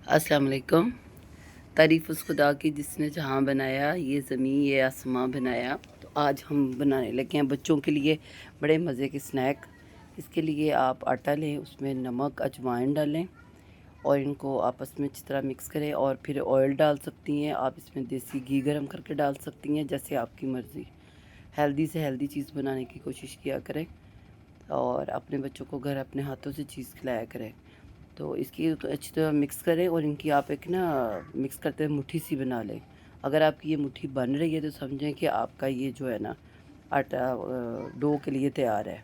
अस्सलाम वालेकुम। तारीफ़ उस खुदा की जिसने जहाँ बनाया, ये ज़मीन ये आसमां बनाया। तो आज हम बनाने लगे हैं बच्चों के लिए बड़े मज़े के स्नैक। इसके लिए आप आटा लें, उसमें नमक अजवाइन डालें और इनको आपस में अच्छी तरह मिक्स करें और फिर ऑयल डाल सकती हैं आप, इसमें देसी घी गर्म करके डाल सकती हैं, जैसे आपकी मर्ज़ी। हेल्दी से हेल्दी चीज़ बनाने की कोशिश किया करें और अपने बच्चों को घर अपने हाथों से चीज़ खिलाया करें। तो इसकी तो अच्छी तरह मिक्स करें और इनकी आप एक ना मिक्स करते हुए मुट्ठी सी बना लें। अगर आपकी ये मुट्ठी बन रही है तो समझें कि आपका ये जो है ना आटा डो के लिए तैयार है।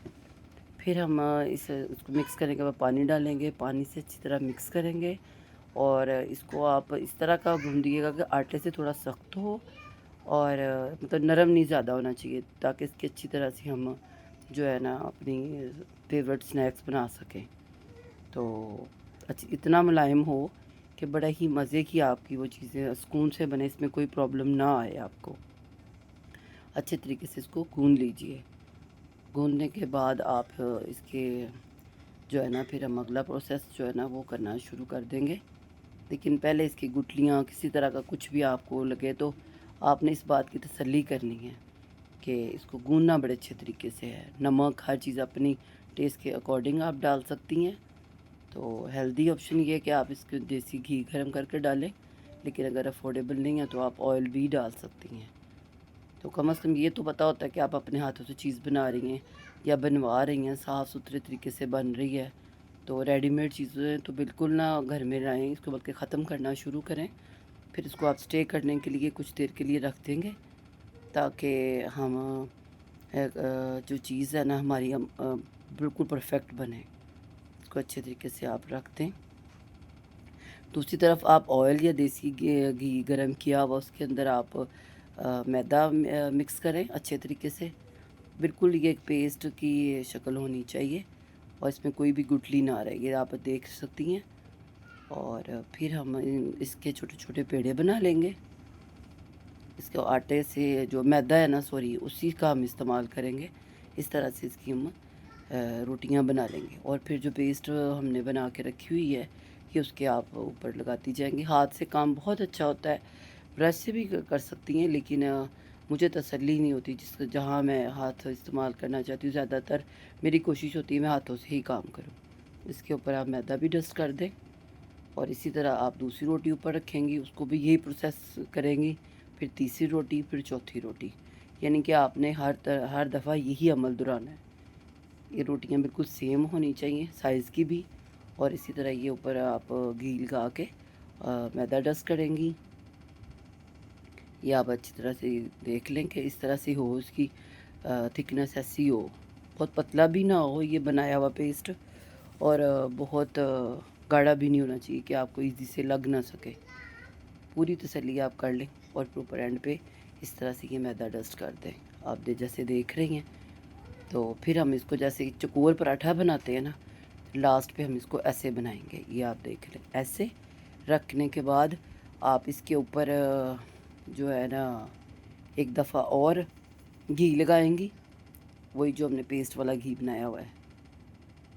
फिर हम इस उसको मिक्स करने के बाद पानी डालेंगे, पानी से अच्छी तरह मिक्स करेंगे और इसको आप इस तरह का गूँध दिएगा कि आटे से थोड़ा सख्त हो और मतलब नरम नहीं ज़्यादा होना चाहिए, ताकि इसकी अच्छी तरह से हम जो है ना अपनी फेवरेट स्नैक्स बना सकें। तो इतना मुलायम हो कि बड़ा ही मज़े की आपकी वो चीज़ें सुकून से बने, इसमें कोई प्रॉब्लम ना आए आपको। अच्छे तरीके से इसको गूँध लीजिए। गूँधने के बाद आप इसके जो है ना फिर हम अगला प्रोसेस जो है ना वो करना शुरू कर देंगे। लेकिन पहले इसकी गुठलियाँ किसी तरह का कुछ भी आपको लगे तो आपने इस बात की तसल्ली करनी है कि इसको गूँधना बड़े अच्छे तरीके से है। नमक हर चीज़ अपनी टेस्ट के अकॉर्डिंग आप डाल सकती हैं। तो हेल्दी ऑप्शन ये है कि आप इसके देसी घी गर्म करके डालें, लेकिन अगर अफोर्डेबल नहीं है तो आप ऑयल भी डाल सकती हैं। तो कम से कम ये तो पता होता है कि आप अपने हाथों से चीज़ बना रही हैं या बनवा रही हैं, साफ़ सुथरे तरीके से बन रही है। तो रेडीमेड चीज़ें तो बिल्कुल ना घर में लाएँ, इसको बल्कि ख़त्म करना शुरू करें। फिर इसको आप स्टे करने के लिए कुछ देर के लिए रख देंगे, ताकि हम जो चीज़ है ना हमारी बिल्कुल परफेक्ट बने। इसको अच्छे तरीके से आप रख दें। दूसरी तरफ आप ऑयल या देसी घी गरम किया हुआ उसके अंदर आप मैदा मिक्स करें अच्छे तरीके से। बिल्कुल ये एक पेस्ट की शक्ल होनी चाहिए और इसमें कोई भी गुठली ना रहे, ये आप देख सकती हैं। और फिर हम इसके छोटे छोटे पेड़े बना लेंगे। इसके आटे से जो मैदा है ना, सॉरी, उसी का हम इस्तेमाल करेंगे। इस तरह से इसकी हम रोटियां बना लेंगे और फिर जो पेस्ट हमने बना के रखी हुई है ये उसके आप ऊपर लगाती जाएंगी। हाथ से काम बहुत अच्छा होता है, ब्रश से भी कर सकती हैं, लेकिन मुझे तसल्ली नहीं होती जिस जहाँ मैं हाथ इस्तेमाल करना चाहती हूँ। ज़्यादातर मेरी कोशिश होती है मैं हाथों से ही काम करूँ। इसके ऊपर आप मैदा भी डस्ट कर दें और इसी तरह आप दूसरी रोटी ऊपर रखेंगी, उसको भी यही प्रोसेस करेंगी। फिर तीसरी रोटी, फिर चौथी रोटी, यानी कि आपने हर दफ़ा यही अमल दोहराना है। ये रोटियां बिल्कुल सेम होनी चाहिए साइज़ की भी। और इसी तरह ये ऊपर आप घी लगा के मैदा डस्ट करेंगी। ये आप अच्छी तरह से देख लें कि इस तरह से हो, इसकी थिकनेस ऐसी हो, बहुत पतला भी ना हो ये बनाया हुआ पेस्ट और बहुत गाढ़ा भी नहीं होना चाहिए कि आपको इजी से लग ना सके। पूरी तसल्ली आप कर लें और फिर ऊपर एंड पे इस तरह से ये मैदा डस्ट कर दें। आप जैसे देख रही हैं। तो फिर हम इसको जैसे चकोर पराठा बनाते हैं ना, लास्ट पे हम इसको ऐसे बनाएंगे। ये आप देख लें, ऐसे रखने के बाद आप इसके ऊपर जो है ना एक दफ़ा और घी लगाएंगी, वही जो हमने पेस्ट वाला घी बनाया हुआ है।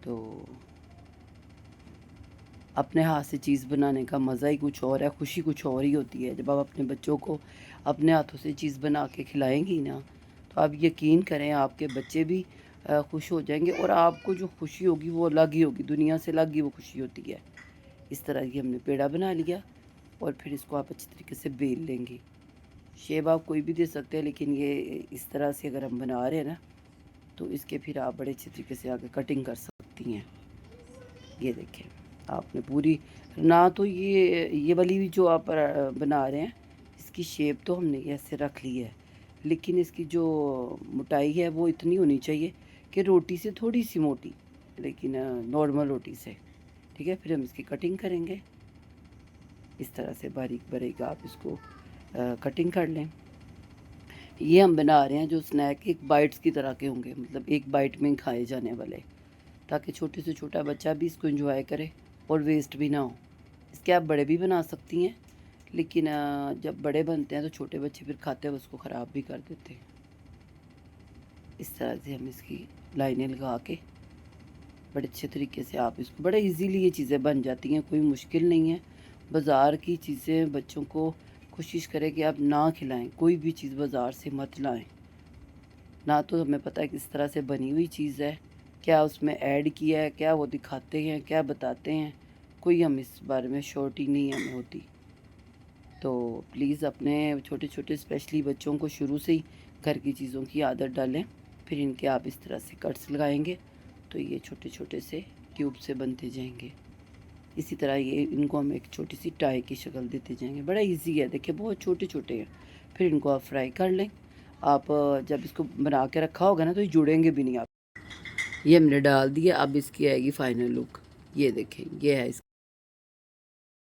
तो अपने हाथ से चीज़ बनाने का मज़ा ही कुछ और है, खुशी कुछ और ही होती है। जब आप अपने बच्चों को अपने हाथों से चीज़ बना के खिलाएंगी ना, तो आप यकीन करें आपके बच्चे भी खुश हो जाएंगे और आपको जो खुशी होगी वो अलग ही होगी, दुनिया से अलग ही वो खुशी होती है। इस तरह की हमने पेड़ा बना लिया और फिर इसको आप अच्छी तरीके से बेल लेंगे। शेप आप कोई भी दे सकते हैं, लेकिन ये इस तरह से अगर हम बना रहे हैं ना, तो इसके फिर आप बड़े अच्छे तरीके से आगे कटिंग कर सकती हैं। ये देखें, आपने पूरी ना, तो ये वाली भी जो आप बना रहे हैं, इसकी शेप तो हमने ऐसे रख ली है, लेकिन इसकी जो मोटाई है वो इतनी होनी चाहिए कि रोटी से थोड़ी सी मोटी, लेकिन नॉर्मल रोटी से। ठीक है, फिर हम इसकी कटिंग करेंगे। इस तरह से बारीक बारीक आप इसको कटिंग कर लें। ये हम बना रहे हैं जो स्नैक एक बाइट्स की तरह के होंगे, मतलब एक बाइट में ही खाए जाने वाले, ताकि छोटे से छोटा बच्चा भी इसको एंजॉय करे और वेस्ट भी ना हो। इसके आप बड़े भी बना सकती हैं, लेकिन जब बड़े बनते हैं तो छोटे बच्चे फिर खाते हैं उसको ख़राब भी कर देते हैं। इस तरह से हम इसकी लाइनें लगा के बड़े अच्छे तरीके से आप इसको, बड़े इजीली ये चीज़ें बन जाती हैं, कोई मुश्किल नहीं है। बाज़ार की चीज़ें बच्चों को कोशिश करें कि आप ना खिलाएं। कोई भी चीज़ बाज़ार से मत लाएं। ना तो हमें पता है किस तरह से बनी हुई चीज़ है, क्या उसमें ऐड किया है, क्या वो दिखाते हैं, क्या बताते हैं, कोई हम इस बारे में श्योरिटी नहीं हमें होती। तो प्लीज़ अपने छोटे छोटे स्पेशली बच्चों को शुरू से ही घर की चीज़ों की आदत डालें। फिर इनके आप इस तरह से कट्स लगाएंगे तो ये छोटे छोटे से क्यूब से बनते जाएंगे। इसी तरह ये इनको हम एक छोटी सी टाई की शक्ल देते जाएंगे। बड़ा इजी है, देखिए बहुत छोटे छोटे हैं। फिर इनको आप फ्राई कर लें। आप जब इसको बना के रखा होगा ना तो ये जुड़ेंगे भी नहीं। आप ये हमने डाल दिया। अब इसकी आएगी फाइनल लुक। ये देखें, ये है